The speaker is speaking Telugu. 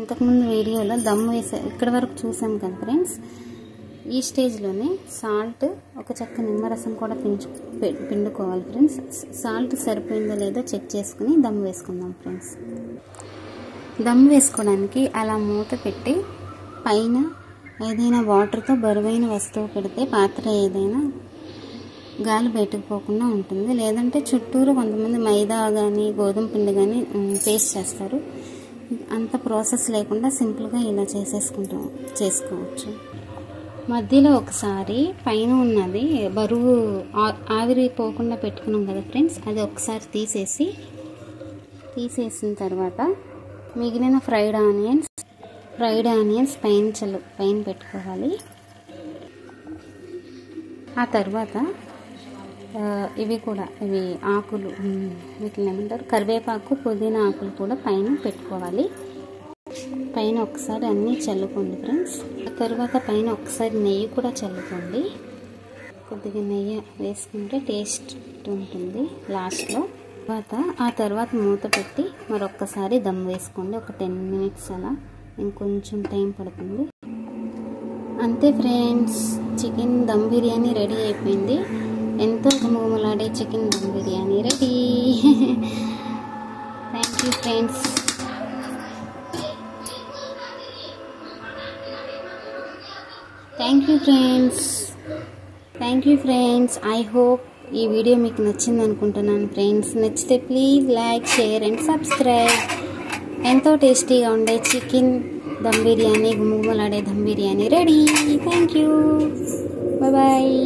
ఇంతకుముందు వీడియోలో దమ్ వేసే ఇక్కడ వరకు చూసాం కదా ఫ్రెండ్స్. ఈ స్టేజ్లోనే సాల్ట్, ఒక చెక్క నిమ్మరసం కూడా పిండుకోవాలి ఫ్రెండ్స్. సాల్ట్ సరిపోయిందో లేదో చెక్ చేసుకుని దమ్ వేసుకుందాం ఫ్రెండ్స్. దమ్ వేసుకోవడానికి అలా మూత పెట్టి పైన ఏదైనా వాటర్తో బరువైన వస్తువు పెడితే పాత్ర ఏదైనా గాలి బయటకు పోకుండా ఉంటుంది. లేదంటే చుట్టూరు కొంతమంది మైదా కానీ గోధుమ పిండి కానీ పేస్ట్ చేస్తారు. అంత ప్రాసెస్ లేకుండా సింపుల్గా ఇలా చేసుకోవచ్చు. మధ్యలో ఒకసారి పైన ఉన్నది బరువు ఆవిరి పోకుండా పెట్టుకున్నాం కదా ఫ్రెండ్స్, అది ఒకసారి తీసేసిన తర్వాత మిగిలిన ఫ్రైడ్ ఆనియన్స్ పైన పెట్టుకోవాలి. ఆ తర్వాత ఇవి ఆకులు, వీటిని ఏమంటారు, కరివేపాకు, పుదీనా ఆకులు కూడా పైన పెట్టుకోవాలి. పైన ఒకసారి అన్నీ చల్లుకోండి ఫ్రెండ్స్. ఆ తర్వాత పైన ఒకసారి నెయ్యి కూడా చల్లుకోండి. కొద్దిగా నెయ్యి వేసుకుంటే టేస్ట్ ఉంటుంది లాస్ట్లో. ఆ తర్వాత మూత పెట్టి మరొక్కసారి దమ్ వేసుకోండి. ఒక 10 minutes అలా, ఇంకొంచెం టైం పడుతుంది. అంతే friends, chicken dum biryani ready అయిపోయింది. ఎంతో గుమగుమలాడే chicken dum biryani ready. Thank you friends. Thank you friends. I hope ఈ వీడియో మీకు నచ్చింది అనుకుంటున్నాను ఫ్రెండ్స్. నచ్చితే please like, share and subscribe. ఎంతో టేస్టీగా ఉండే చికెన్ దమ్ బిర్యానీ, గుమగుమలాడే dum biryani ready. Thank you. Bye.